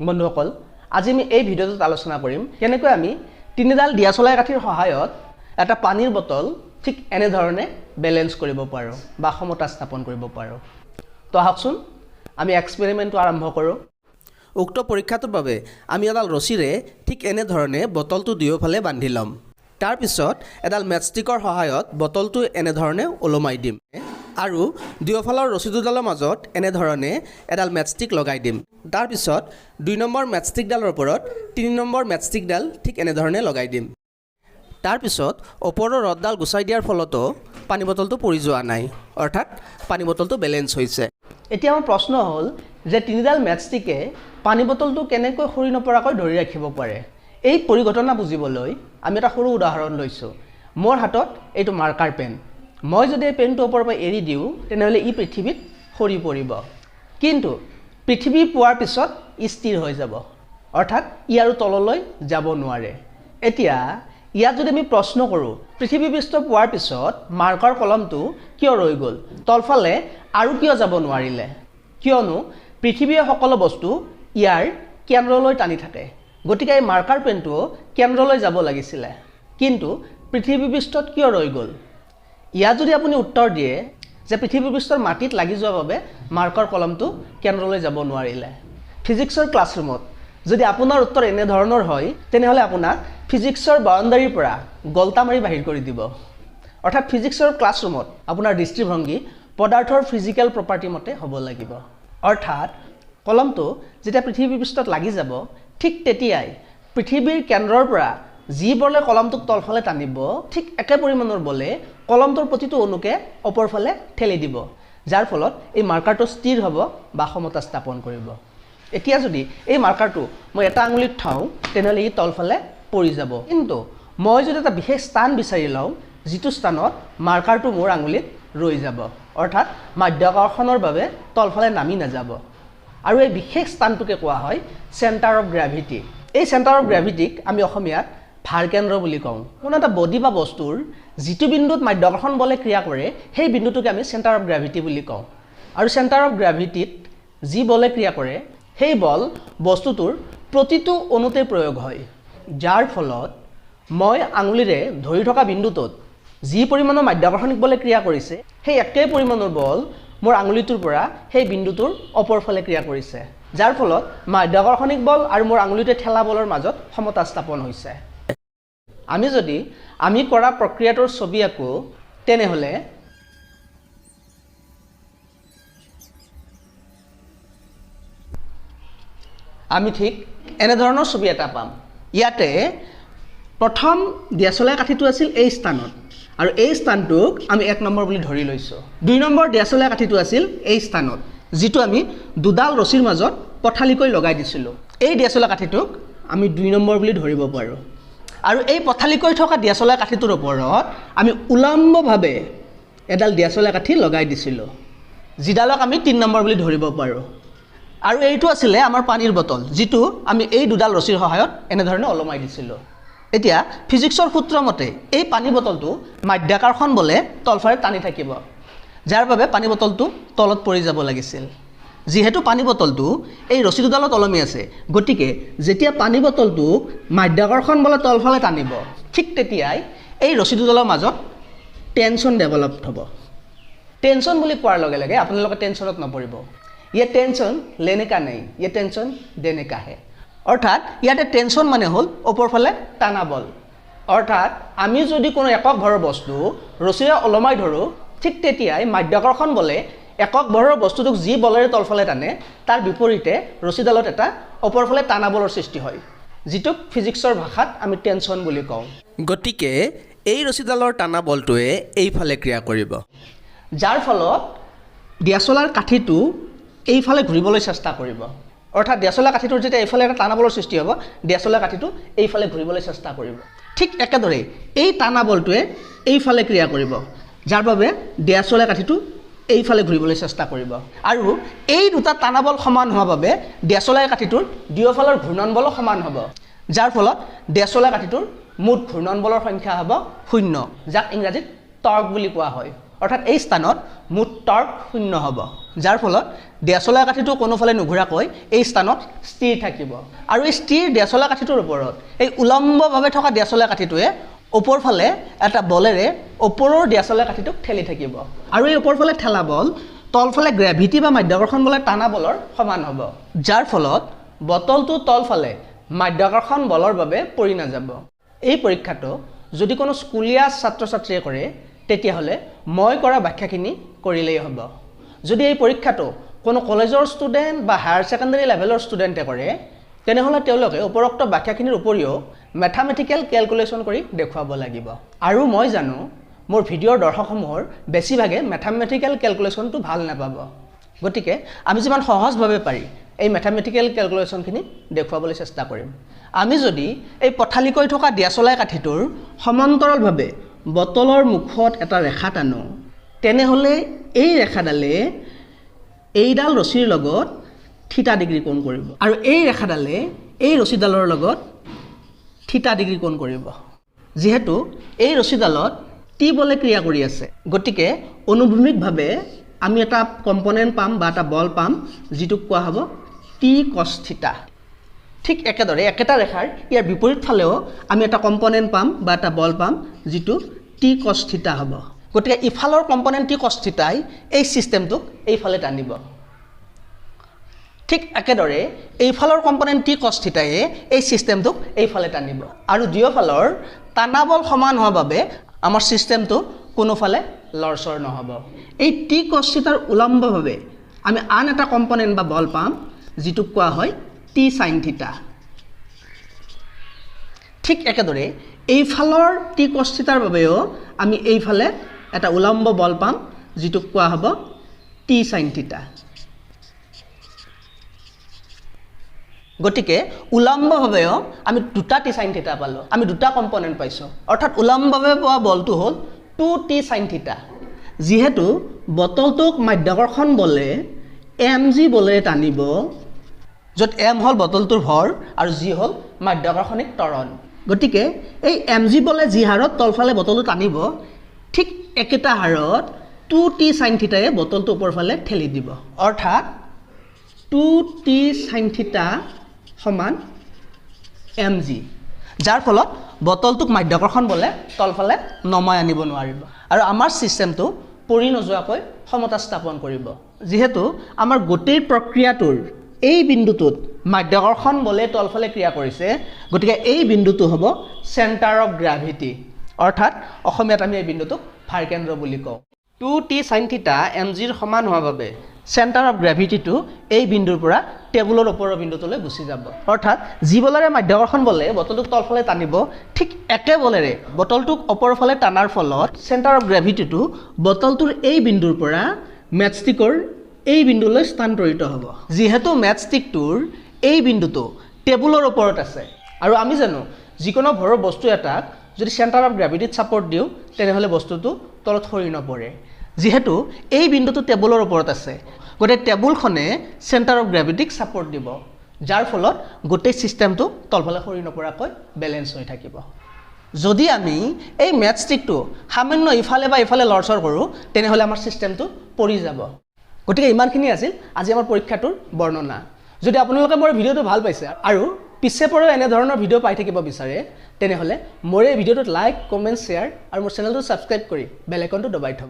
বন্ধুসকল আজি আমি এই ভিডিওটোত আলোচনা কৰিম কেনেকৈ আমি তিনিডাল দিয়াচলাই কাঠিৰ সহায়ত এটা পানীৰ বটল ঠিক এনে ধৰণে বেলেন্স কৰিব পাৰো বা সমতা স্থাপন কৰিব পাৰো তো আহকচোন আমি এক্সপেৰিমেন্টটো আৰম্ভ কৰো উক্ত পৰীক্ষাটোৰ বাবে আমি এডাল ৰছীৰে ঠিক এনে ধৰণে বটলটো দুয়োফালে বান্ধি লম তাৰ পিছত এডাল মেটষ্টিকৰ সহায়ত বটলটো এনে ধৰণে ওলমাই দিম আৰু দুয়োফালৰ ৰছী দুডালৰ মাজত এনে ধৰণে এডাল মেটষ্টিক লগাই দিম তাৰ পিছত 2 নম্বৰ মেটষ্টিকডালৰ ওপৰত 3 নম্বৰ মেটষ্টিকডাল ঠিক এনে ধৰণে লগাই দিম তাৰ পিছত ওপৰৰ ৰডডাল গুচাই দিয়াৰ ফলতো পানী বটলটো পৰি যোৱা নাই অৰ্থাৎ পানী বটলটো বেলেন্স হৈছে এতিয়া আমাৰ প্ৰশ্ন হ'ল যে তিনিডাল মেটষ্টিকে পানী বটলটো কেনেকৈ খৰি নপৰাকৈ ধৰি ৰাখিব পাৰে এই পৰিঘটনা বুজিবলৈ আমি এটা সৰু উদাহৰণ লৈছো মোৰ হাতত এইটো মাৰ্কাৰ পেন মই যদি এই পেনটো ওপৰৰ পৰা এৰি দিও তেনেহলে ই পৃথিৱীত খৰি পৰিব কিন্তু পৃথিৱী পোৱাৰ পিছত স্থিৰ হৈ যাব অৰ্থাৎ ই আৰু তললৈ যাব নোৱাৰে এতিয়া ইয়াত যদি আমি প্ৰশ্ন কৰো পৃথিৱী পৃষ্ঠ পোৱাৰ পিছত মাৰ্কাৰ কলমটো কিয় ৰৈ গল তলফালে আৰু কিয় যাব নোৱাৰিলে কিয়নো পৃথিৱীৰ সকলো বস্তু ইয়াৰ কেন্দ্ৰলৈ টানি থাকে গতিকে এই মাৰ্কাৰ পেনটো কেন্দ্ৰলৈ যাব লাগিছিল কিন্তু পৃথিৱী পৃষ্ঠত কিয় ৰৈ গল ইয়াত যদি আপুনি উত্তৰ দিয়ে যে পৃথিৱী পৃষ্ঠৰ মাটিত লাগি যোৱাৰ বাবে মাৰ্কাৰ কলমটো কেন্দ্ৰলৈ যাব নোৱাৰিলে ফিজিক্সৰ ক্লাছৰুমত যদি আপোনাৰ উত্তৰ এনে ধৰণৰ হয় তেনেহলে আপোনাক ফিজিক্সৰ বাউণ্ডাৰীৰ পৰা গলতা মাৰি বাহিৰ কৰি দিব অৰ্থাৎ ফিজিক্সৰ ক্লাছৰুমত আপোনাৰ দৃষ্টিভংগী পদাৰ্থৰ ফিজিক্যাল প্ৰপাৰ্টি মতে হ'ব লাগিব অৰ্থাৎ কলমটো যেতিয়া পৃথিৱী পৃষ্ঠত লাগি যাব ঠিক তেতিয়াই পৃথিৱীৰ কেন্দ্ৰৰ পৰা যি বলে কলমটোক তলফালে টানিব ঠিক একে পৰিমাণৰ বলে কলমটোৰ প্ৰতিটো অনুকে ওপৰফালে ঠেলি দিব যাৰ ফলত এই মাৰ্কাৰটো স্থিৰ হ'ব বা সমতা স্থাপন কৰিব এতিয়া যদি এই মাৰ্কাৰটো মই এটা আঙুলিত থাও তেনেহলে ই তলফালে পৰি যাব কিন্তু মই যদি এটা বিশেষ স্থান বিচাৰি লওঁ যিটো স্থানত মাৰ্কাৰটো মোৰ আঙুলিত ৰৈ যাব অৰ্থাৎ মাধ্যাকৰ্ষণৰ বাবে তলফালে নামি নাযাব আৰু এই বিশেষ স্থানটোকে কোৱা হয় সেন্টাৰ অফ গ্ৰেভিটি এই সেন্টাৰ অফ গ্ৰেভিটিক আমি অসমীয়াত ভাৰ কেন্দ্ৰ বুলি কওঁ কোনো এটা বডি বা বস্তুৰ যিটো বিন্দুত মাধ্যাকৰ্ষণ বলে ক্ৰিয়া কৰে সেই বিন্দুটোকে আমি সেন্টাৰ অফ গ্ৰেভিটি বুলি কওঁ আৰু সেন্টাৰ অফ গ্ৰেভিটিত যি বলে ক্ৰিয়া কৰে সেই বল বস্তুটোৰ প্ৰতিটো অনুতে প্ৰয়োগ হয় যাৰ ফলত মই আঙুলিৰে ধৰি থকা বিন্দুটোত যি পৰিমাণৰ মাধ্যাকৰ্ষণিক বলে ক্ৰিয়া কৰিছে সেই একে পৰিমাণৰ বল মোৰ আঙুলিটোৰ পৰা সেই বিন্দুটোৰ ওপৰফালে ক্ৰিয়া কৰিছে যাৰ ফলত মাধ্যাকৰ্ষণিক বল আৰু মোৰ আঙুলিতে ঠেলা বলৰ মাজত সমতা স্থাপন হৈছে আমি যদি আমি কৰা প্ৰক্ৰিয়াটোৰ ছবি আকো তেনেহলে আমি ঠিক এনে ধৰণৰ ছবি এটা পাম ইয়াতে প্ৰথম দিয়াচলাই কাঠিটো আছিল এই স্থানত আৰু এই স্থানটোক আমি 1 নম্বৰ বুলি ধৰি লৈছো 2 নম্বৰ দিয়াচলাই কাঠিটো আছিল এই স্থানত যেটো আমি দুডাল ৰছীৰ মাজত পঠালিকৈ লগাই দিছিলো এই দিয়াচলাই কাঠিটোক আমি 2 নম্বৰ বুলি ধৰিব পাৰো আৰু এই পঠালিকৈ থকা দিয়াচলাই কাঠিটোৰ ওপৰত আমি উলম্বভাৱে এডাল দিয়াচলাই কাঠি লগাই দিছিলো যিডালক আমি 3 নম্বৰ বুলি ধৰিব পাৰো আৰু এইটো আছিল আমাৰ পানীৰ বটল যেটো আমি এই দুডাল ৰছীৰ সহায়ত এনে ধৰণে ওলমাই দিছিলো এতিয়া ফিজিক্সৰ সূত্ৰ মতে এই পানী বটলটো মাধ্যাকৰ্ষণ বলে তলফালে টানি থাকিব যাৰ বাবে পানী বটলটো তলত পৰি যাব লাগিছিল যেহেতু পানী বটলটো এই ৰছী দুডালত ওলমি আছে গতিকে যেতিয়া পানী বটলটো মাধ্যাকৰ্ষণ বলে তলফালে টানিব ঠিক তেতিয়াই এই ৰছী দুডালৰ মাজত টেনচন ডেভেলপ হ'ব টেনচন বুলি কোৱাৰ লগে লগে আপোনালোকে টেনচনত নপৰিব ये टेंशन लेने का नहीं ये टेंशन देने का है अर्थात ইয়াতে টেনশন মানে হল ওপৰফালে টানা বল অৰ্থাৎ আমি যদি কোনো একক ভৰৰ বস্তু ৰছীৰে ওলমাই ধৰো ঠিক তেতিয়াই মাধ্যাকৰ্ষণ বলে একক ভৰৰ বস্তুটোক যি বলেৰে তলফালে টানে তাৰ বিপৰীতে ৰছীডালত এটা ওপৰফালে টানা বলৰ সৃষ্টি হয় যেটোক ফিজিক্সৰ ভাষাত আমি টেনশন বুলি কওঁ গতিকে এই ৰছীডালৰ টানা বলটোৱে এইফালে ক্ৰিয়া কৰিব যাৰ ফলত দিয়াচলাৰ কাঠিটো এইফালে ঘূৰিবলৈ চেষ্টা কৰিব অৰ্থাৎ দিয়াচলা কাঠিটোৰ যেতিয়া এইফালে এটা টানা বলৰ সৃষ্টি হ'ব দিয়াচলা কাঠিটো এইফালে ঘূৰিবলৈ চেষ্টা কৰিব ঠিক একেদৰে এই টানা বলটোৱে এইফালে ক্ৰিয়া কৰিব যাৰ বাবে দিয়াচলা কাঠিটো এইফালে ঘূৰিবলৈ চেষ্টা কৰিব আৰু এই দুটা টানা বল সমান হোৱাৰ বাবে দিয়াচলা কাঠিটোৰ দুয়োফালৰ ঘূৰ্ণন বল সমান হ'ব যাৰ ফলত দিয়াচলা কাঠিটোৰ মুঠ ঘূৰ্ণন বলৰ সংখ্যা হ'ব 0 যাক ইংৰাজীত টৰ্ক বুলি কোৱা হয় অৰ্থাৎ এই স্থানত মুঠ টৰ্ক শূন্য হ'ব যাৰ ফলত দিয়াচলা কাঠিটো কোনোফালে নুঘূৰাকৈ এই স্থানত স্থিৰ থাকিব আৰু এই স্থিৰ দিয়াচলা কাঠিটোৰ ওপৰত এই উলম্বভাৱে থকা দিয়াচলা কাঠিটোৱে ওপৰফালে এটা বলেৰে ওপৰৰ দিয়াচলা কাঠিটোক ঠেলি থাকিব আৰু এই ওপৰফালে ঠেলা বল তলফালে গ্ৰেভিটি বা মাধ্যাকৰ্ষণ বলে টানা বলৰ সমান হ'ব যাৰ ফলত বটলটো তলফালে মাধ্যাকৰ্ষণ বলৰ বাবে পৰি নাযাব এই পৰীক্ষাটো যদি কোনো স্কুলীয়া ছাত্ৰ-ছাত্ৰীয়ে কৰে তেতিয়াহ'লে মই কৰা ব্যাখ্যাখিনি কৰিলেই হ'ব যদি এই পৰীক্ষাটো কোনো কলেজৰ ষ্টুডেণ্ট বা হায়াৰ ছেকেণ্ডাৰী লেভেলৰ ষ্টুডেণ্টে কৰে তেনেহ'লে তেওঁলোকে উপৰোক্ত ব্যাখ্যাখিনিৰ উপৰিও মেথামেটিকেল কেলকুলেশ্যন কৰি দেখুৱাব লাগিব আৰু মই জানো মোৰ ভিডিঅ'ৰ দৰ্শকসমূহৰ বেছিভাগে মেথামেটিকেল কেলকুলেশ্যনটো ভাল নাপাব গতিকে আমি যিমান সহজভাৱে পাৰি এই মেথামেটিকেল কেলকুলেশ্যনখিনি দেখুৱাবলৈ চেষ্টা কৰিম আমি যদি এই পথালিকৈ থকা দিয়াচলাই কাঠিটোৰ সমান্তৰালভাৱে বটলৰ মুখত এটা ৰেখা টানো তেনেহ'লে এই ৰেখাডালে এইডাল ৰছীৰ লগত থিটা ডিগ্ৰী কোণ কৰিব আৰু এই ৰেখাডালে এই ৰছীডালৰ লগত থিটা ডিগ্ৰী কোণ কৰিব যিহেতু এই ৰছীডালত টি বলে ক্ৰিয়া কৰি আছে গতিকে অনুভূমিকভাৱে আমি এটা কম্পনেণ্ট পাম বা এটা বল পাম যিটোক কোৱা হ'ব টি কছ থিটা ঠিক একেদৰে একেটা ৰেখাৰ ইয়াৰ বিপৰীত ফালেও আমি এটা কম্পনেণ্ট পাম বা এটা বল পাম যিটো টি কছ থিটা হ'ব গতিকে ইফালৰ কম্পনেণ্ট টি কছ থিটাই এই চিষ্টেমটোক এইফালে টানিব ঠিক একেদৰে এইফালৰ কম্পনেণ্ট টি কছ থিটায়ে এই চিষ্টেমটোক এইফালে টানিব আৰু দুয়োফালৰ টানা বল সমান হোৱাৰ বাবে আমাৰ চিষ্টেমটো কোনোফালে লৰচৰ নহ'ব এই টি কছ থিটাৰ উলম্বভাৱে আমি আন এটা কম্পনেণ্ট বা বল পাম যিটোক কোৱা হয় টি সাইন থিটা ঠিক একেদৰে এইফালৰ টি কছ থিটাৰ বাবেও আমি এইফালে এটা উলম্ব বল পাম যিটোক কোৱা হ'ব টি সাইন থিটা গতিকে উলম্বভাৱেও আমি দুটা টি সাইন থিটা পালোঁ আমি দুটা কম্পনেণ্ট পাইছোঁ অৰ্থাৎ উলম্বভাৱে পোৱা বলটো হ'ল 2t সাইন থিটা যিহেতু বটলটোক মাধ্যাকৰ্ষণ বলে mg বলেৰে টানিব য'ত m হ'ল বটলটোৰ ভৰ আৰু g হ'ল মাধ্যাকৰ্ষণিক ত্বৰণ গতিকে এই mg বলে যি হাৰত তলফালে বটলটো টানিব ঠিক একেটা হাৰত 2t সাইন থিটায়ে বটলটো ওপৰফালে ঠেলি দিব অৰ্থাৎ 2t সাইন থিটা সমান mg যাৰ ফলত বটলটোক মাধ্যাকৰ্ষণ বলে তলফালে নমাই আনিব নোৱাৰিব আৰু আমাৰ চিষ্টেমটো পৰি নোযোৱাকৈ সমতা স্থাপন কৰিব যিহেতু আমাৰ গোটেই প্ৰক্ৰিয়াটোৰ এই বিন্দুটোত মাধ্যাকৰ্ষণ বলে তলফালে ক্ৰিয়া কৰিছে গতিকে এই বিন্দুটো হ'ব চেণ্টাৰ অফ গ্ৰেভিটি অৰ্থাৎ অসমীয়াত আমি এই বিন্দুটোক ভাৰকেন্দ্ৰ বুলি কওঁ 2t সাইন থিটা mgৰ সমান হোৱাৰ বাবে চেণ্টাৰ অফ গ্ৰেভিটিটো এই বিন্দুৰ পৰা টেবুলৰ ওপৰৰ বিন্দুটোলৈ গুচি যাব অৰ্থাৎ যি বলেৰে মাধ্যাকৰ্ষণ বলে বটলটোক তলফালে টানিব ঠিক একে বলেৰে বটলটোক ওপৰফালে টানাৰ ফলত চেণ্টাৰ অফ গ্ৰেভিটিটো বটলটোৰ এই বিন্দুৰ পৰা মেটষ্টিকৰ এই বিন্দুলৈ স্থানান্তৰিত হ'ব যিহেতু মেটষ্টিকটোৰ এই বিন্দুটো টেবুলৰ ওপৰত আছে আৰু আমি জানো যিকোনো ভৰৰ বস্তু এটাক যদি চেণ্টাৰ অফ গ্ৰেভিটিত ছাপৰ্ট দিওঁ তেনেহ'লে বস্তুটো তলত সৰি নপৰে যিহেতু এই বিন্দুটো টেবুলৰ ওপৰত আছে গোটেই টেবুলখনে চেণ্টাৰ অফ গ্ৰেভিটিক ছাপৰ্ট দিব যাৰ ফলত গোটেই চিষ্টেমটো তলফালে সৰি নপৰাকৈ বেলেঞ্চ হৈ থাকিব যদি আমি এই মেটষ্টিকটো সামান্য ইফালে বা ইফালে লৰচৰ কৰোঁ তেনেহ'লে আমাৰ চিষ্টেমটো পৰি যাব গতিকে ইমানখিনি আছিল আজি আমাৰ পৰীক্ষাটোৰ বৰ্ণনা যদি আপোনালোকে মোৰ ভিডিঅ'টো ভাল পাইছে আৰু পিছে পৰেও এনেধৰণৰ ভিডিঅ' পাই থাকিব বিচাৰে তেনেহ'লে মোৰ এই ভিডিঅ'টোত লাইক কমেণ্ট শ্বেয়াৰ আৰু মোৰ চেনেলটো ছাবস্ক্ৰাইব কৰি বেল আইকনটো দবাই থ'ব